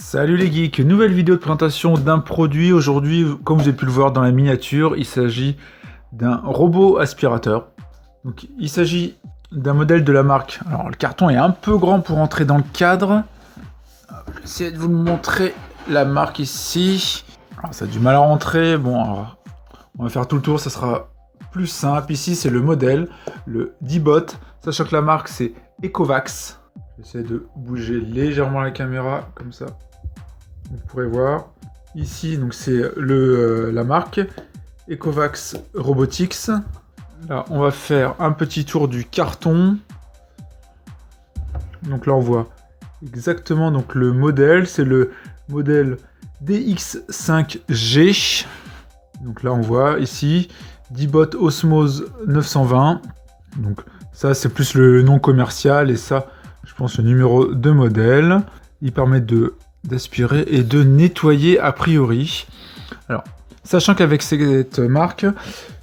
Salut les geeks, nouvelle vidéo de présentation d'un produit. Aujourd'hui, comme vous avez pu le voir dans la miniature, il s'agit d'un robot aspirateur. Donc, il s'agit d'un modèle de la marque. Alors, le carton est un peu grand pour entrer dans le cadre. Je vais essayer de vous montrer la marque ici. Alors, ça a du mal à rentrer. Bon, alors, on va faire tout le tour, ça sera plus simple. Ici, c'est le modèle, le D-Bot. Sachant que la marque, c'est Ecovacs. J'essaie de bouger légèrement la caméra, comme ça. Vous pourrez voir. Ici, donc c'est la marque Ecovacs Robotics. Là, on va faire un petit tour du carton. Donc là, on voit exactement donc, le modèle. C'est le modèle DX5G. Donc là, on voit ici D-Bot Osmose 920. Donc ça, c'est plus le nom commercial. Et ça, je pense, le numéro de modèle. Il permet d'aspirer et de nettoyer a priori. Alors, sachant qu'avec cette marque,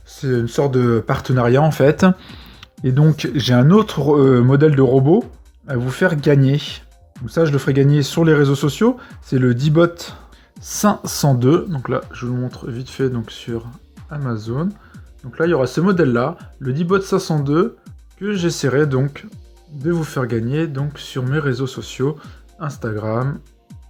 c'est une sorte de partenariat en fait. Et donc, j'ai un autre modèle de robot à vous faire gagner. Donc ça, je le ferai gagner sur les réseaux sociaux. C'est le D-Bot 502. Donc là, je vous le montre vite fait donc, sur Amazon. Donc là, il y aura ce modèle-là, le D-Bot 502, que j'essaierai donc de vous faire gagner donc, sur mes réseaux sociaux, Instagram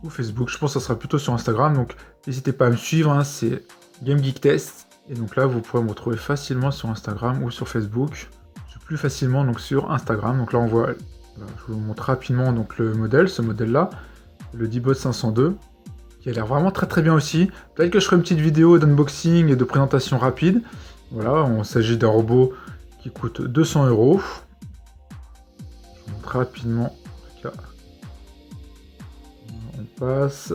ou Facebook. Je pense que ça sera plutôt sur Instagram, donc n'hésitez pas à me suivre, hein, c'est Game Geek Test. Et donc là, vous pourrez me retrouver facilement sur Instagram ou sur Facebook. Plus facilement donc sur Instagram. Donc là, on voit, je vous montre rapidement donc le modèle, ce modèle-là, le D-Bot 502, qui a l'air vraiment très très bien aussi. Peut-être que je ferai une petite vidéo d'unboxing et de présentation rapide. Voilà, il s'agit d'un robot qui coûte 200 €. Je vous montre rapidement. On passe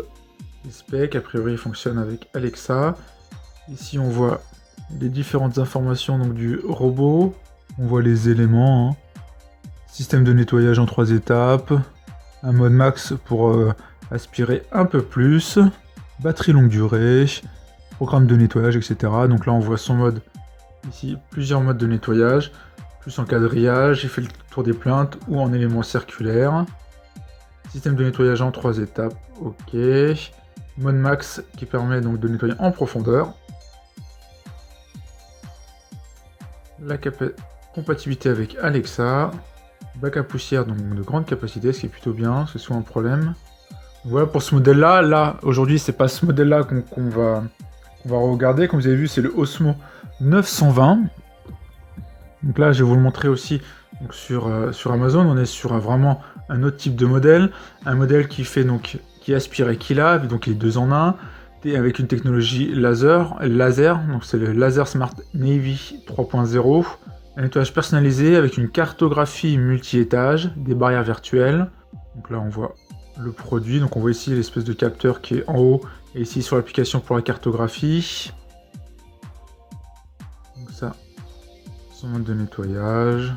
les specs. A priori, il fonctionne avec Alexa. Ici, on voit les différentes informations donc, du robot. On voit les éléments. Hein. Système de nettoyage en 3 étapes. Un mode max pour aspirer un peu plus. Batterie longue durée. Programme de nettoyage, etc. Donc là, on voit son mode. Ici, plusieurs modes de nettoyage. Plus en quadrillage, il fait le tour des plaintes ou en éléments circulaires. Système de nettoyage en 3 étapes. Ok. Mode max qui permet donc de nettoyer en profondeur. La compatibilité avec Alexa. Bac à poussière donc de grande capacité, ce qui est plutôt bien, c'est souvent un problème. Voilà pour ce modèle-là. Là, aujourd'hui, c'est pas ce modèle-là qu'on va regarder. Comme vous avez vu, c'est le Osmo 920. Donc là, je vais vous le montrer aussi donc sur Amazon. On est sur vraiment un autre type de modèle. Un modèle qui aspire et qui lave, donc les 2 en 1. Et avec une technologie laser, donc c'est le Laser Smart Navy 3.0. Un nettoyage personnalisé avec une cartographie multi-étage, des barrières virtuelles. Donc là, on voit le produit. Donc on voit ici l'espèce de capteur qui est en haut et ici sur l'application pour la cartographie. Donc ça, son mode de nettoyage.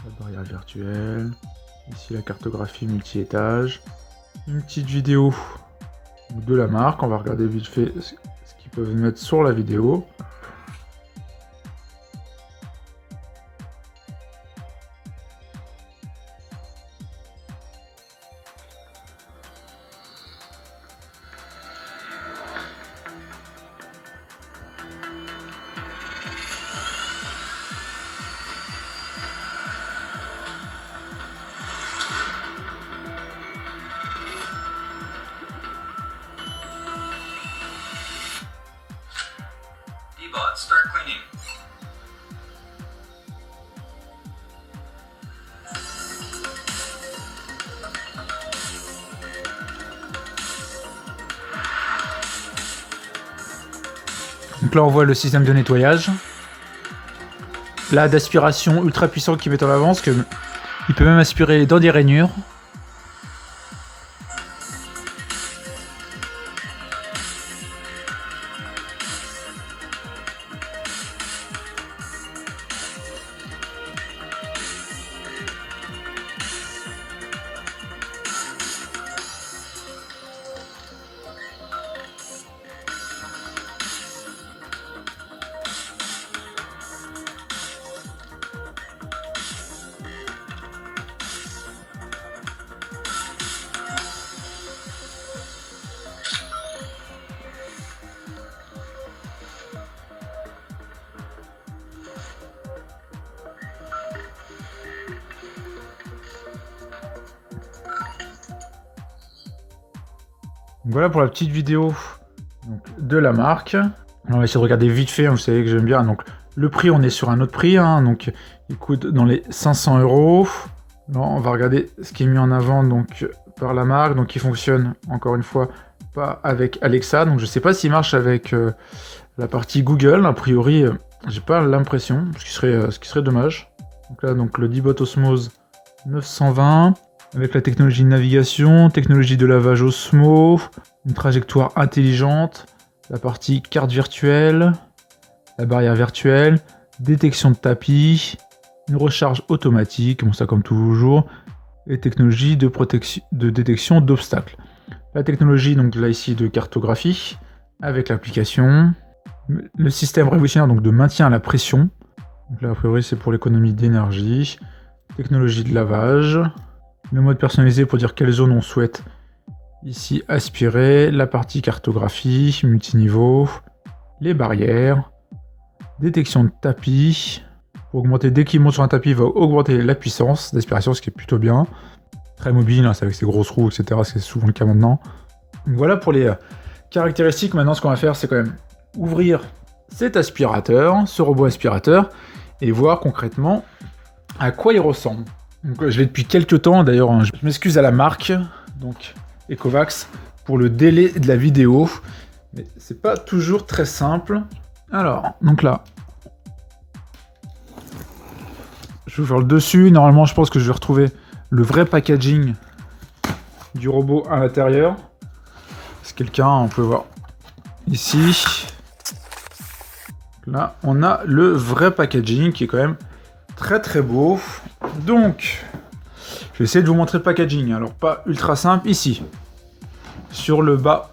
La barrière virtuelle. Ici la cartographie multi-étage. Une petite vidéo de la marque. On va regarder vite fait ce qu'ils peuvent mettre sur la vidéo. D-Bot, start cleaning. Donc là, on voit le système de nettoyage. Là, d'aspiration ultra puissant qui met en avance, que il peut même aspirer dans des rainures. Donc voilà pour la petite vidéo donc, de la marque. On va essayer de regarder vite fait, vous savez que j'aime bien. Donc le prix, on est sur un autre prix, hein, donc il coûte dans les 500 €. Là, on va regarder ce qui est mis en avant donc par la marque, donc il fonctionne encore une fois pas avec Alexa, donc je sais pas s'il marche avec la partie Google. A priori, j'ai pas l'impression, ce qui serait dommage. Donc là, donc le D-Bot Osmose 920 avec la technologie de navigation, technologie de lavage Osmo, une trajectoire intelligente, la partie carte virtuelle, la barrière virtuelle, détection de tapis, une recharge automatique, bon ça comme toujours, et technologie de détection d'obstacles. La technologie donc là ici de cartographie avec l'application, le système révolutionnaire donc de maintien à la pression. Donc là a priori c'est pour l'économie d'énergie, technologie de lavage, le mode personnalisé pour dire quelle zone on souhaite ici aspirer, la partie cartographie, multiniveau, les barrières, détection de tapis. Pour augmenter, dès qu'il monte sur un tapis, il va augmenter la puissance d'aspiration, ce qui est plutôt bien. Très mobile, hein, c'est avec ses grosses roues, etc. C'est souvent le cas maintenant. Donc voilà pour les caractéristiques. Maintenant, ce qu'on va faire, c'est quand même ouvrir cet aspirateur, ce robot aspirateur, et voir concrètement à quoi il ressemble. Donc, je l'ai depuis quelques temps, d'ailleurs, hein, je m'excuse à la marque, donc Ecovacs, pour le délai de la vidéo, mais c'est pas toujours très simple. Alors, donc là, je vais ouvrir le dessus. Normalement, je pense que je vais retrouver le vrai packaging du robot à l'intérieur. C'est quelqu'un, on peut voir ici. Là, on a le vrai packaging qui est quand même très très beau. Donc, je vais essayer de vous montrer le packaging. Alors, pas ultra simple. Ici, sur le bas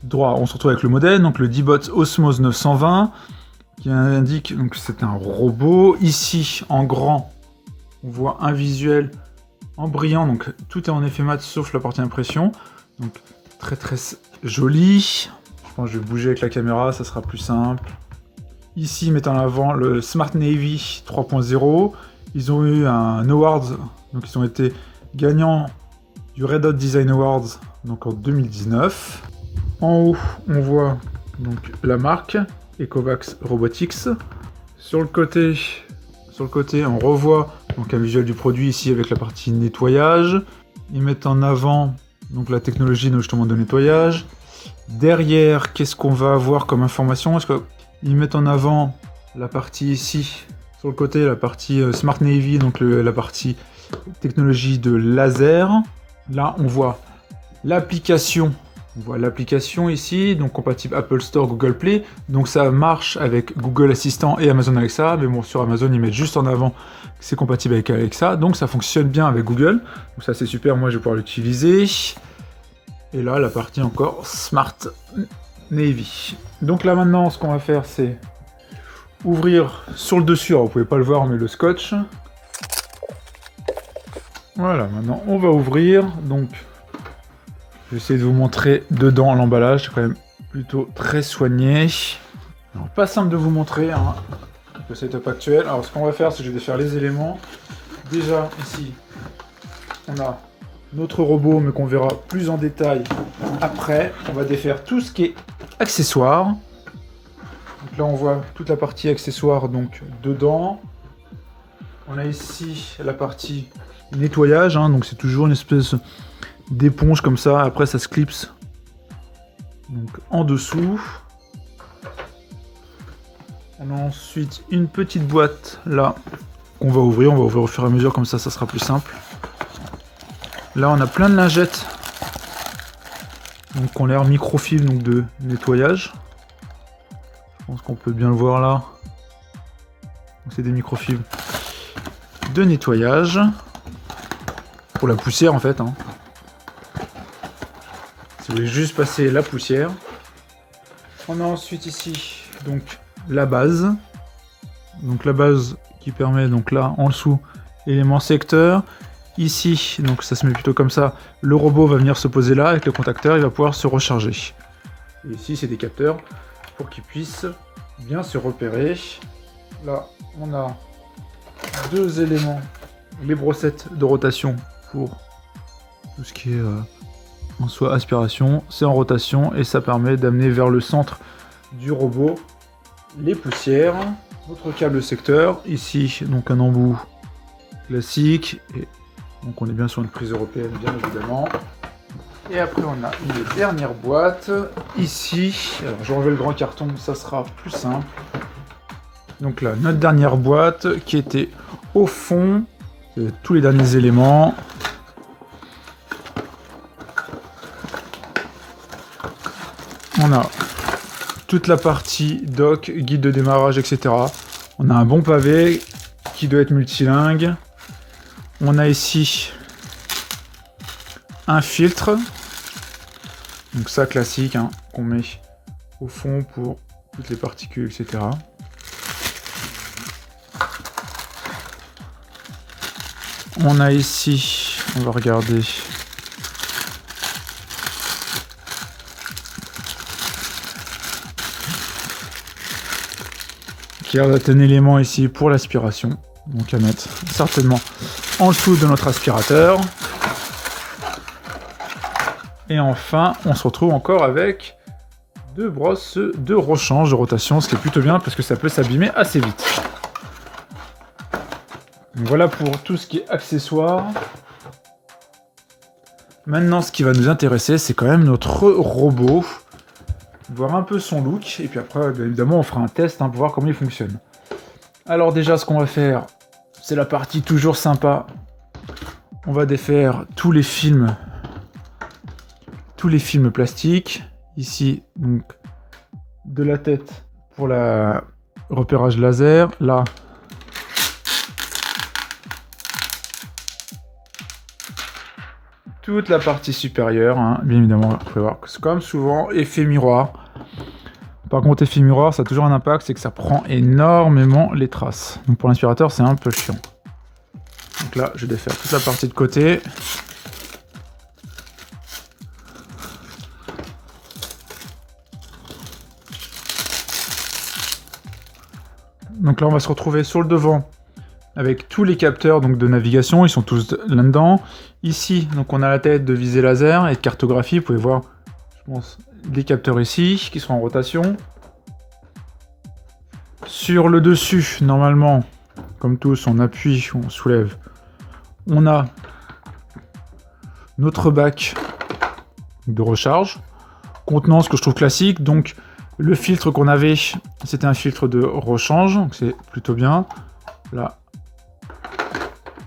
droit, on se retrouve avec le modèle, donc le D-Bot Osmose 920, qui indique donc c'est un robot. Ici, en grand, on voit un visuel en brillant, donc tout est en effet mat sauf la partie impression. Donc, très très joli. Je pense que je vais bouger avec la caméra, ça sera plus simple. Ici, mettant en avant le Smart Navy 3.0. Ils ont eu un award, donc ils ont été gagnants du Red Hot Design Awards donc en 2019. En haut, on voit donc la marque Ecovacs Robotics. Sur le côté, on revoit donc un visuel du produit ici avec la partie nettoyage. Ils mettent en avant donc la technologie justement de nettoyage. Derrière, qu'est-ce qu'on va avoir comme information? Est-ce qu'ils mettent en avant la partie ici, sur le côté, la partie Smart Navy, donc la partie technologie de laser. Là, on voit l'application. On voit l'application ici, donc compatible Apple Store, Google Play. Donc ça marche avec Google Assistant et Amazon Alexa. Mais bon, sur Amazon, ils mettent juste en avant que c'est compatible avec Alexa. Donc ça fonctionne bien avec Google. Donc ça, c'est super. Moi, je vais pouvoir l'utiliser. Et là, la partie encore Smart Navy. Donc là, maintenant, ce qu'on va faire, c'est ouvrir sur le dessus. Alors, vous pouvez pas le voir, mais le scotch. Voilà, maintenant, on va ouvrir. Donc, je vais essayer de vous montrer dedans l'emballage. C'est quand même plutôt très soigné. Alors, pas simple de vous montrer hein, le setup actuel. Alors, ce qu'on va faire, c'est que je vais défaire les éléments. Déjà, ici, on a notre robot, mais qu'on verra plus en détail après. On va défaire tout ce qui est accessoires. Donc là, on voit toute la partie accessoires donc dedans. On a ici la partie nettoyage, hein, donc c'est toujours une espèce d'éponge comme ça. Après, ça se clipse donc en dessous. On a ensuite une petite boîte là qu'on va ouvrir. On va ouvrir au fur et à mesure, comme ça sera plus simple. Là, on a plein de lingettes donc qui ont l'air microfibre donc de nettoyage. Je pense qu'on peut bien le voir là. C'est des microfibres de nettoyage pour la poussière en fait. Hein. Si vous voulez juste passer la poussière. On a ensuite ici donc la base. Donc la base qui permet donc là en dessous élément secteur. Ici, donc ça se met plutôt comme ça, le robot va venir se poser là avec le contacteur, il va pouvoir se recharger. Et ici, c'est des capteurs pour qu'il puisse bien se repérer. Là, on a deux éléments, les brossettes de rotation pour tout ce qui est en soit aspiration, c'est en rotation et ça permet d'amener vers le centre du robot les poussières. Notre câble secteur, ici donc un embout classique, et donc on est bien sur une prise européenne bien évidemment. Et après on a une dernière boîte, ici, alors je enlever le grand carton, ça sera plus simple. Donc là, notre dernière boîte qui était au fond, tous les derniers éléments. On a toute la partie dock, guide de démarrage, etc. On a un bon pavé qui doit être multilingue. On a ici un filtre. Donc ça classique, hein, qu'on met au fond pour toutes les particules, etc. On a ici, on va regarder. Qui a un élément ici pour l'aspiration. Donc à mettre certainement en dessous de notre aspirateur. Et enfin, on se retrouve encore avec deux brosses de rechange, de rotation, ce qui est plutôt bien parce que ça peut s'abîmer assez vite. Donc voilà pour tout ce qui est accessoires. Maintenant, ce qui va nous intéresser, c'est quand même notre robot. Voir un peu son look, et puis après, bien évidemment, on fera un test pour voir comment il fonctionne. Alors déjà, ce qu'on va faire, c'est la partie toujours sympa. On va défaire tous les films plastiques. Ici, donc, de la tête pour le repérage laser. Là, toute la partie supérieure, hein. Bien évidemment, vous pouvez voir que c'est comme souvent effet miroir. Par contre, effet miroir, ça a toujours un impact, c'est que ça prend énormément les traces. Donc pour l'aspirateur, c'est un peu chiant. Donc là, je vais défaire toute la partie de côté. Donc là, on va se retrouver sur le devant avec tous les capteurs donc, de navigation, ils sont tous là-dedans. Ici, donc on a la tête de visée laser et de cartographie, vous pouvez voir, je pense, des capteurs ici, qui sont en rotation. Sur le dessus, normalement, comme tous, on appuie, on soulève. On a notre bac de recharge, contenant ce que je trouve classique, donc le filtre qu'on avait, c'était un filtre de rechange, donc c'est plutôt bien. Là,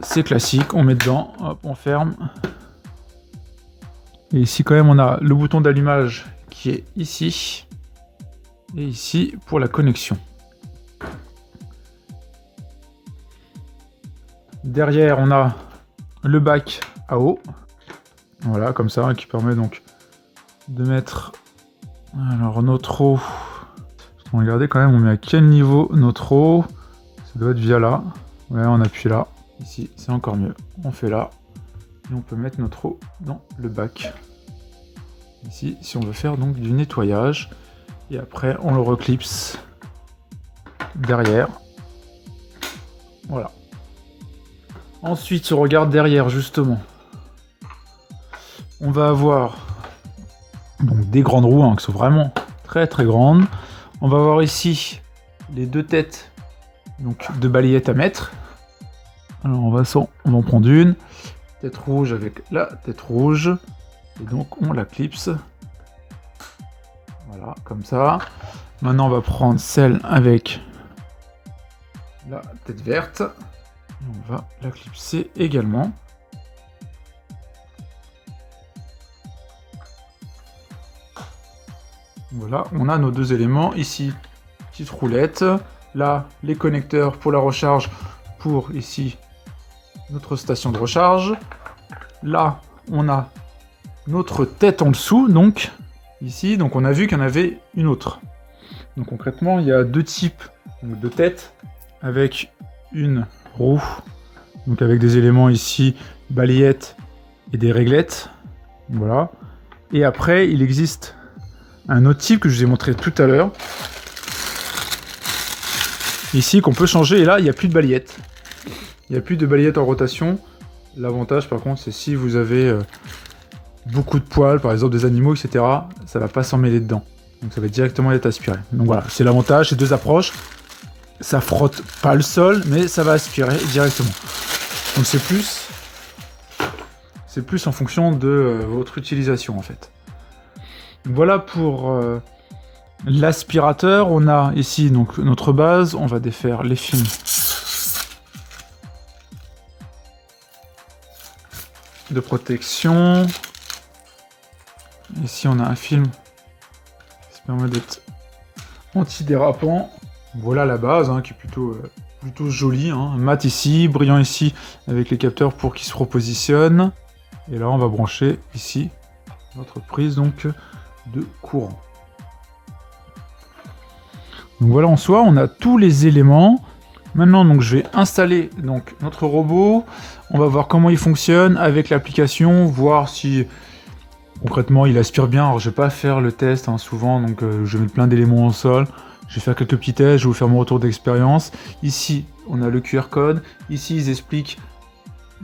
c'est classique, on met dedans, hop, on ferme. Et ici quand même on a le bouton d'allumage qui est ici. Et ici pour la connexion. Derrière on a le bac à eau. Voilà, comme ça, qui permet donc de mettre alors notre eau. Regardez quand même, on met à quel niveau notre eau. Ça doit être via là. Ouais, on appuie là. Ici, c'est encore mieux. On fait là. Et on peut mettre notre eau dans le bac. Ici, si on veut faire donc du nettoyage. Et après, on le reclipse derrière. Voilà. Ensuite, si on regarde derrière, justement, on va avoir donc des grandes roues qui sont vraiment très très grandes. On va avoir ici les deux têtes donc, de balayettes à mettre. Alors on va en prendre une. Tête rouge avec la tête rouge. Et donc on la clipse. Voilà, comme ça. Maintenant on va prendre celle avec la tête verte. Et on va la clipser également. Voilà, on a nos deux éléments ici. Petite roulette. Là, les connecteurs pour la recharge pour ici notre station de recharge. Là, on a notre tête en dessous, donc ici. Donc on a vu qu'il y en avait une autre. Donc concrètement, il y a deux types de têtes avec une roue, donc avec des éléments ici, balayettes et des réglettes. Voilà. Et après, il existe un autre type que je vous ai montré tout à l'heure. Ici, qu'on peut changer, et là, il n'y a plus de balayettes. Il n'y a plus de balayettes en rotation. L'avantage, par contre, c'est si vous avez beaucoup de poils, par exemple des animaux, etc., ça va pas s'en mêler dedans. Donc ça va directement être aspiré. Donc voilà, c'est l'avantage, ces deux approches. Ça frotte pas le sol, mais ça va aspirer directement. Donc c'est plus en fonction de votre utilisation en fait. Donc voilà pour l'aspirateur. On a ici donc notre base. On va défaire les films de protection. Ici on a un film qui permet d'être antidérapant. Voilà la base qui est plutôt jolie. Mat ici, brillant ici avec les capteurs pour qu'ils se repositionnent. Et là on va brancher ici notre prise donc de courant. Donc voilà, en soi on a tous les éléments. Maintenant donc je vais installer donc notre robot. On va voir comment il fonctionne avec l'application, voir si concrètement il aspire bien. Alors je vais pas faire le test souvent, donc je vais mettre plein d'éléments au sol. Je vais faire quelques petits tests, je vais vous faire mon retour d'expérience. Ici on a le QR code. Ici ils expliquent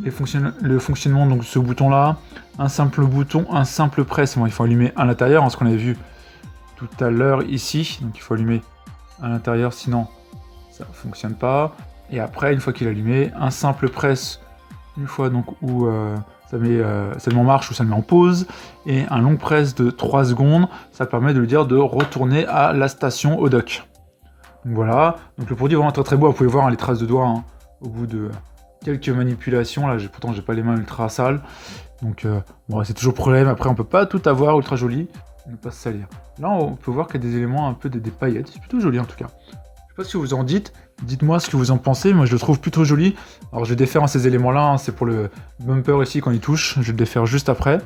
le fonctionnement donc de ce bouton là. Un simple bouton, un simple press. Bon, il faut allumer à l'intérieur, ce qu'on avait vu tout à l'heure ici. Donc il faut allumer à l'intérieur, sinon ça ne fonctionne pas. Et après, une fois qu'il est allumé, un simple press, une fois donc où ça le met en marche ou ça le met en pause, et un long press de 3 secondes, ça permet de lui dire de retourner à la station au dock. Donc voilà, donc le produit est vraiment très très beau, vous pouvez voir les traces de doigts au bout de quelques manipulations, là pourtant j'ai pas les mains ultra sales, donc bon, c'est toujours le problème, après on peut pas tout avoir ultra joli, ne pas se salir. Là on peut voir qu'il y a des éléments un peu des paillettes, c'est plutôt joli en tout cas. Je sais pas ce que vous en dites, dites-moi ce que vous en pensez, moi je le trouve plutôt joli. Alors je vais défaire ces éléments-là, c'est pour le bumper ici quand il touche, je vais le défaire juste après.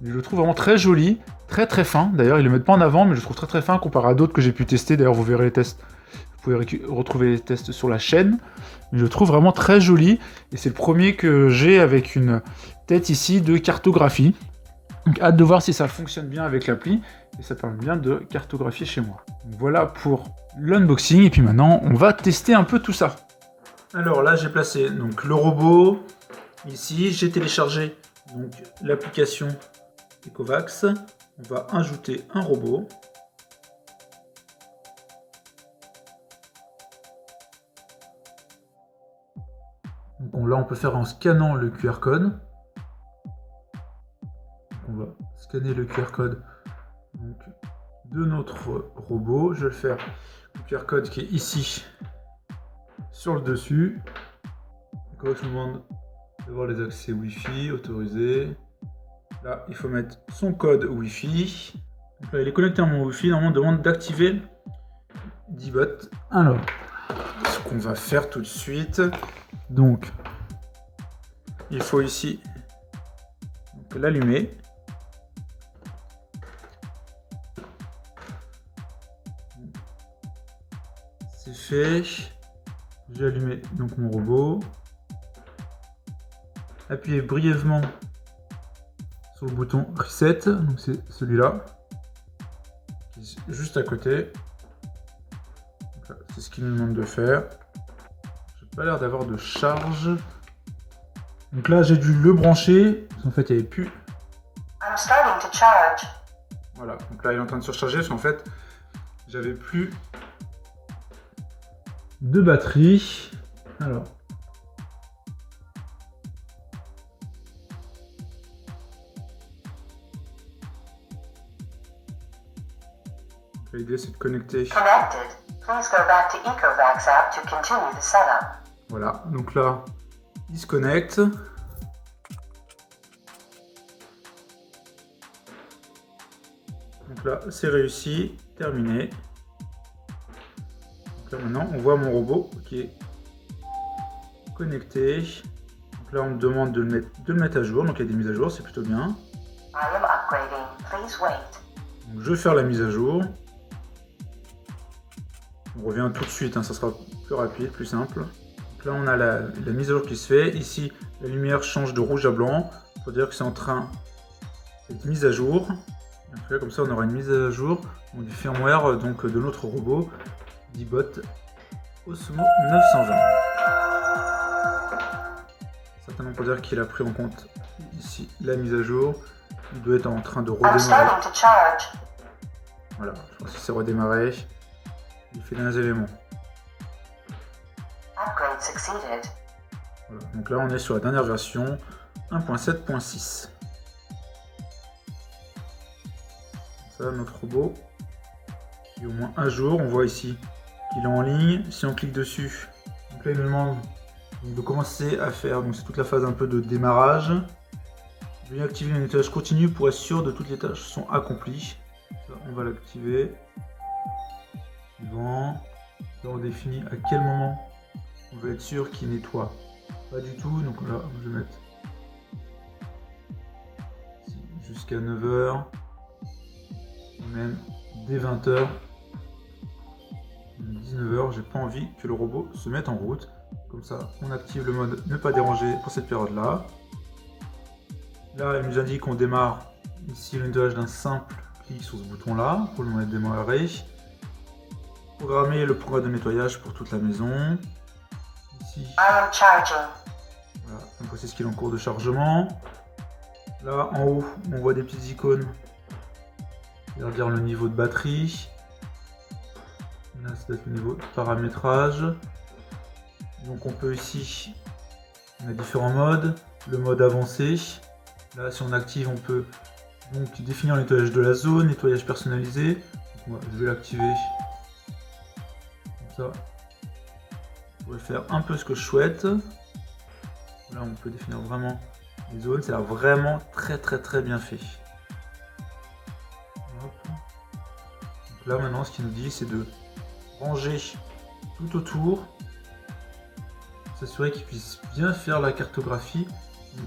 Mais je le trouve vraiment très joli, très très fin, d'ailleurs ils le mettent pas en avant, mais je le trouve très très fin comparé à d'autres que j'ai pu tester, d'ailleurs vous verrez les tests, vous pouvez retrouver les tests sur la chaîne. Mais je le trouve vraiment très joli, et c'est le premier que j'ai avec une tête ici de cartographie. Donc hâte de voir si ça fonctionne bien avec l'appli, et ça permet bien de cartographier chez moi. Donc voilà pour l'unboxing, et puis maintenant on va tester un peu tout ça. Alors là j'ai placé donc le robot, ici j'ai téléchargé donc l'application Ecovacs, on va ajouter un robot. Donc là on peut faire en scannant le QR code. On va scanner le QR code donc, de notre robot. Je vais le faire le QR code qui est ici sur le dessus. Donc, je vous demande d'avoir les accès Wi-Fi autorisés. Là, il faut mettre son code Wi-Fi. Donc là, il est connecté à mon Wi-Fi. Normalement, on demande d'activer D-Bot. Alors, ce qu'on va faire tout de suite. Donc, il faut ici l'allumer. C'est fait. J'ai allumé donc mon robot. Appuyez brièvement sur le bouton Reset, donc c'est celui-là, juste à côté. C'est ce qu'il nous demande de faire. J'ai pas l'air d'avoir de charge. Donc là j'ai dû le brancher, parce qu'en fait il n'y avait plus. I'm starting to charge. Voilà, donc là il est en train de se recharger, parce qu'en fait j'avais plus de batterie. Alors. L'idée c'est de connecter. Connected. Please go back to Ecovacs app to continue the setup. Voilà, donc là, il se connecte. Donc là, c'est réussi, terminé. Donc là maintenant, on voit mon robot qui est connecté. Donc là, on me demande de le mettre à jour. Donc il y a des mises à jour, c'est plutôt bien. I am upgrading. Please wait. Donc, je vais faire la mise à jour. On revient tout de suite, ça sera plus rapide, plus simple. Donc là, on a la mise à jour qui se fait. Ici, la lumière change de rouge à blanc pour dire que c'est en train d'être mise à jour. Et après, comme ça, on aura une mise à jour du firmware donc, de notre robot D-Bot Osmo 920. Certainement pour dire qu'il a pris en compte ici la mise à jour. il doit être en train de I'm redémarrer. starting to charge. Voilà, je pense que c'est redémarré. Il fait les éléments. Upgrade succeeded. Voilà. Donc là, on est sur la dernière version 1.7.6. Ça, notre robot qui est au moins un jour. On voit ici qu'il est en ligne. Si on clique dessus, donc là, il nous demande de commencer à faire. Donc c'est toute la phase un peu de démarrage. Veuillez activer le nettoyage continu pour être sûr de toutes les tâches sont accomplies. Ça, on va l'activer. Suivant. Là, on définit à quel moment on veut être sûr qu'il nettoie. Pas du tout, donc là, je vais mettre jusqu'à 9h, même dès 20h, 19h, j'ai pas envie que le robot se mette en route. Comme ça, on active le mode ne pas déranger pour cette période-là. Là, il nous indique qu'on démarre ici le nettoyage d'un simple clic sur ce bouton-là pour le moment démarrer. Programmer le programme de nettoyage pour toute la maison. Ici, I am charging. voilà, on précise qu'il est en cours de chargement. Là, en haut, on voit des petites icônes. Dire le niveau de batterie. Là, c'est le niveau de paramétrage. Donc, on peut ici, on a différents modes. Le mode avancé. Là, si on active, on peut donc définir le nettoyage de la zone, nettoyage personnalisé. Donc, moi, je vais l'activer. Comme ça, je pourrais faire un peu ce que je souhaite. Là, on peut définir vraiment les zones. C'est vraiment très bien fait. Hop. Donc là, maintenant, ce qu'il nous dit, c'est de ranger tout autour, s'assurer qu'il puisse bien faire la cartographie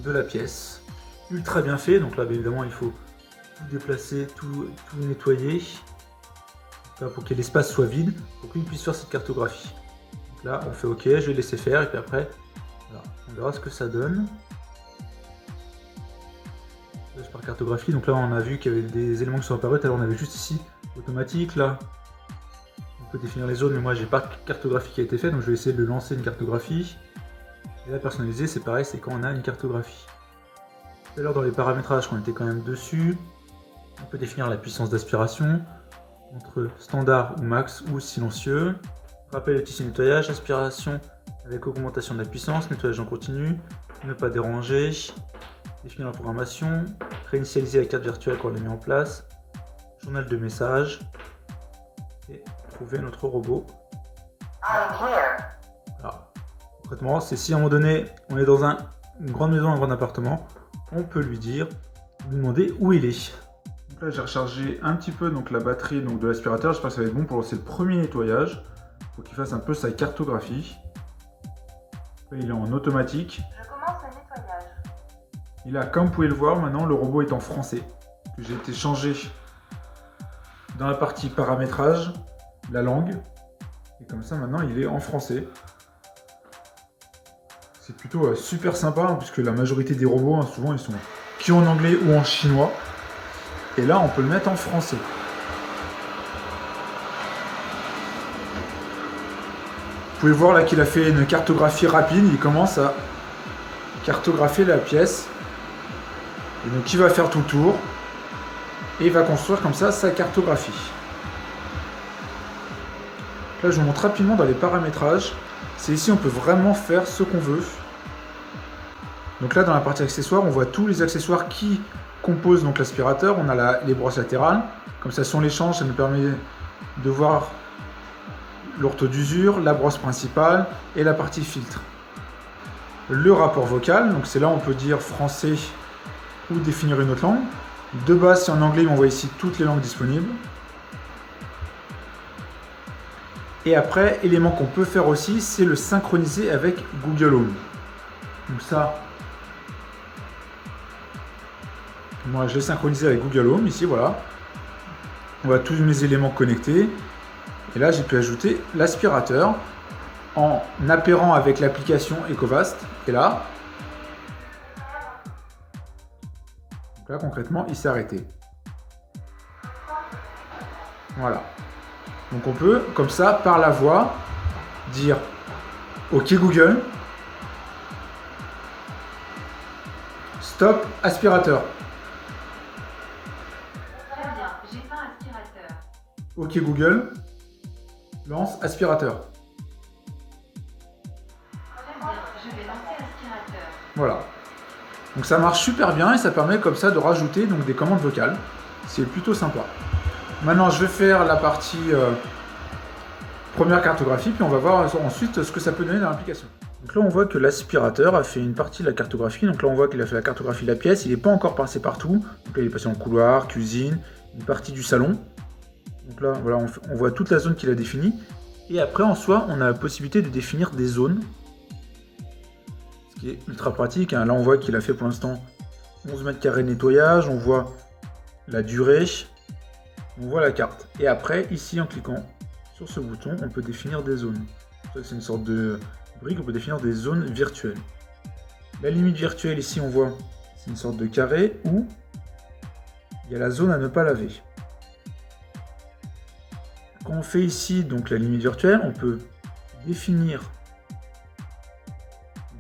de la pièce. Ultra bien fait. Donc là, bien évidemment, il faut tout déplacer, tout nettoyer. Là, pour que l'espace soit vide, pour qu'il puisse faire cette cartographie. Donc là, on fait OK, je vais laisser faire, et puis après, voilà, on verra ce que ça donne. Là, je pars cartographie, donc là, on a vu qu'il y avait des éléments qui sont apparus. Alors, on avait juste ici, automatique, là. On peut définir les zones, mais moi, j'ai pas de cartographie qui a été faite, donc je vais essayer de lancer une cartographie. Et là, personnaliser, c'est pareil, c'est quand on a une cartographie. Tout à l'heure, dans les paramétrages, on était quand même dessus. On peut définir la puissance d'aspiration entre standard ou max ou silencieux. Rappel de tissu nettoyage, aspiration avec augmentation de la puissance, nettoyage en continu, ne pas déranger, définir la programmation, réinitialiser la carte virtuelle quand on l'a mis en place, journal de messages et trouver notre robot. I'm here. Alors, concrètement, c'est si à un moment donné on est dans une grande maison, un grand appartement, on peut lui demander où il est. Donc là, j'ai rechargé un petit peu donc, la batterie donc, de l'aspirateur. J'espère que ça va être bon pour lancer le premier nettoyage. Faut qu'il fasse un peu sa cartographie. Là, il est en automatique. Je commence le nettoyage. Et là, comme vous pouvez le voir, maintenant le robot est en français. J'ai été changé dans la partie paramétrage, la langue. Et comme ça, maintenant, il est en français. C'est plutôt super sympa, hein, puisque la majorité des robots, hein, souvent, ils sont que en anglais ou en chinois. Et là, on peut le mettre en français. Vous pouvez voir là qu'il a fait une cartographie rapide. Il commence à cartographier la pièce. Et donc, il va faire tout le tour. Et il va construire comme ça sa cartographie. Là, je vous montre rapidement dans les paramétrages. C'est ici, on peut vraiment faire ce qu'on veut. Donc là, dans la partie accessoires, on voit tous les accessoires qui composent donc l'aspirateur. On a les brosses latérales. Comme ça, si on les change, ça nous permet de voir l'ortho d'usure, la brosse principale et la partie filtre. Le rapport vocal, donc c'est là où on peut dire français ou définir une autre langue. De base, c'est en anglais, mais on voit ici toutes les langues disponibles. Et après, élément qu'on peut faire aussi, c'est le synchroniser avec Google Home. Donc ça, moi je l'ai synchronisé avec Google Home, ici voilà. On voit tous mes éléments connectés. Et là, j'ai pu ajouter l'aspirateur en appairant avec l'application EcoVast. Et là, donc là concrètement, il s'est arrêté. Voilà. Donc on peut, comme ça, par la voix, dire OK Google, stop aspirateur. OK Google, lance aspirateur. Je vais lancer aspirateur. Voilà. Donc ça marche super bien et ça permet comme ça de rajouter donc, des commandes vocales. C'est plutôt sympa. Maintenant, je vais faire la partie première cartographie, puis on va voir ensuite ce que ça peut donner dans l'application. Donc là, on voit que l'aspirateur a fait une partie de la cartographie. Donc là, on voit qu'il a fait la cartographie de la pièce. Il n'est pas encore passé partout. Donc là, il est passé en couloir, cuisine, une partie du salon. Donc là, voilà, on voit toute la zone qu'il a définie. Et après, en soi, on a la possibilité de définir des zones. Ce qui est ultra pratique. Hein. Là, on voit qu'il a fait pour l'instant 11 mètres carrés de nettoyage. On voit la durée. On voit la carte. Et après, ici, en cliquant sur ce bouton, on peut définir des zones. C'est une sorte de brique, on peut définir des zones virtuelles. La limite virtuelle, ici, on voit, c'est une sorte de carré où il y a la zone à ne pas laver. Quand on fait ici, donc la limite virtuelle, on peut définir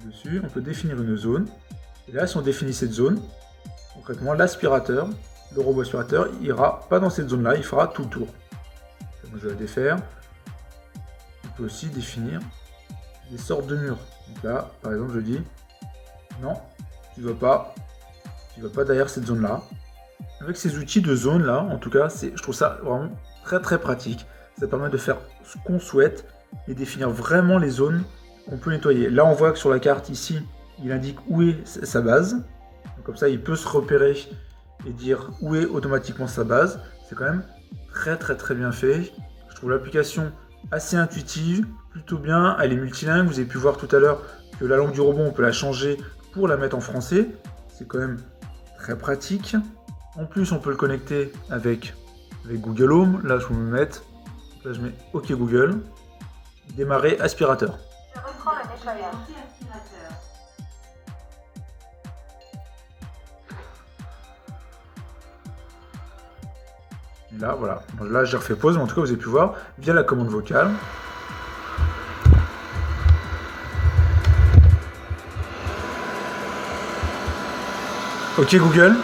dessus, on peut définir une zone. Et là, si on définit cette zone, concrètement, l'aspirateur, le robot aspirateur, il ira pas dans cette zone-là, il fera tout le tour. Donc, je vais la défaire. On peut aussi définir des sortes de murs. Donc là, par exemple, je dis non, tu ne vas pas derrière cette zone-là. Avec ces outils de zone là, en tout cas, je trouve ça vraiment très très pratique. Ça permet de faire ce qu'on souhaite et définir vraiment les zones qu'on peut nettoyer. Là, on voit que sur la carte ici, il indique où est sa base. Donc, comme ça, il peut se repérer et dire où est automatiquement sa base. C'est quand même très très très bien fait. Je trouve l'application assez intuitive, plutôt bien. Elle est multilingue. Vous avez pu voir tout à l'heure que la langue du robot, on peut la changer pour la mettre en français. C'est quand même très pratique. En plus, on peut le connecter avec Google Home. Là, je vais me mettre. Là, je mets OK Google. Démarrer aspirateur. Je reprends le Je vais nettoyage. lancer aspirateur. Et là, voilà. Donc là, j'ai refait pause, mais en tout cas, vous avez pu voir via la commande vocale. OK Google.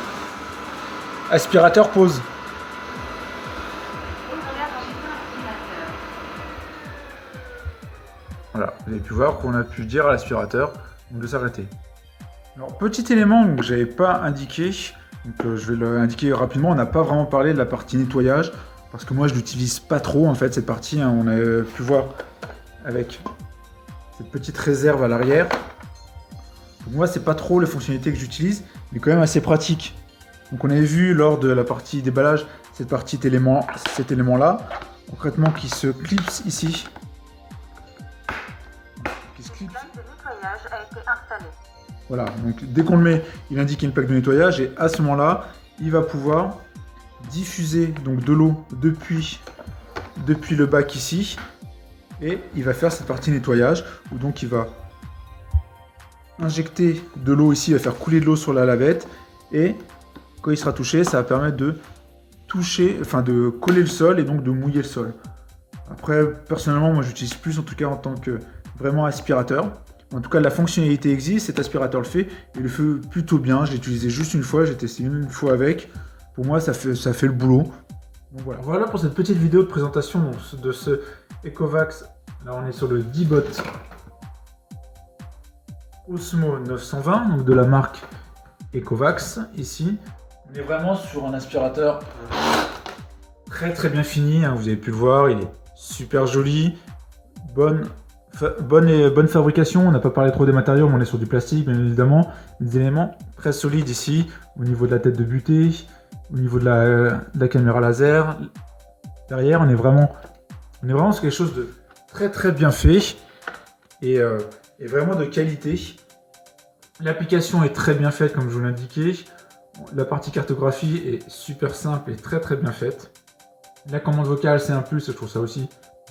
Aspirateur pause. Aspirateur. Voilà, vous avez pu voir qu'on a pu dire à l'aspirateur de s'arrêter. Alors, petit élément que je n'avais pas indiqué, donc je vais l'indiquer rapidement, on n'a pas vraiment parlé de la partie nettoyage, parce que moi je l'utilise pas trop en fait cette partie, hein, on a pu voir avec cette petite réserve à l'arrière. Moi c'est pas trop les fonctionnalités que j'utilise, mais quand même assez pratique. Donc on avait vu lors de la partie déballage cet élément là, concrètement qui se clipse ici. Plaque de nettoyage a été installée. Voilà, donc dès qu'on le met, il indique une plaque de nettoyage et à ce moment-là, il va pouvoir diffuser donc de l'eau depuis le bac ici et il va faire cette partie nettoyage où donc il va injecter de l'eau ici, il va faire couler de l'eau sur la lavette et quand il sera touché, ça va permettre de de coller le sol et donc de mouiller le sol. Après, personnellement, moi j'utilise plus en tout cas en tant que vraiment aspirateur. En tout cas, la fonctionnalité existe, cet aspirateur le fait, il le fait plutôt bien. Je l'ai utilisé juste une fois, j'ai testé une fois avec. Pour moi, ça fait le boulot. Donc voilà pour cette petite vidéo de présentation de ce Ecovacs. Là, on est sur le D-Bot Osmo 920, donc de la marque Ecovacs ici. On est vraiment sur un aspirateur très très bien fini, hein, vous avez pu le voir, il est super joli, bonne fabrication. On n'a pas parlé trop des matériaux, mais on est sur du plastique bien évidemment, des éléments très solides ici au niveau de la tête de butée, au niveau de la caméra laser. Derrière, on est vraiment sur quelque chose de très très bien fait et vraiment de qualité. L'application est très bien faite comme je vous l'indiquais. La partie cartographie est super simple et très très bien faite. La commande vocale, c'est un plus, je trouve ça aussi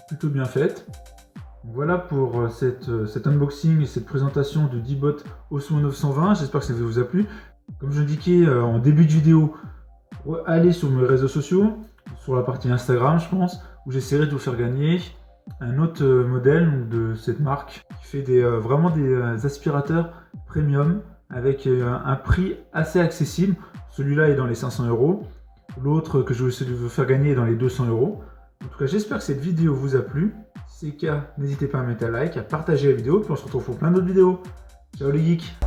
plutôt bien faite. Voilà pour cet unboxing et cette présentation du D-Bot Osmo 920. J'espère que ça vous a plu. Comme je l'indiquais en début de vidéo, allez sur mes réseaux sociaux, sur la partie Instagram, je pense, où j'essaierai de vous faire gagner un autre modèle de cette marque qui fait vraiment des aspirateurs premium avec un prix assez accessible. Celui-là est dans les 500 €. L'autre que je vais essayer de vous faire gagner est dans les 200 €. En tout cas, j'espère que cette vidéo vous a plu. Si c'est le cas, n'hésitez pas à mettre un like, à partager la vidéo, puis on se retrouve pour plein d'autres vidéos. Ciao les geeks!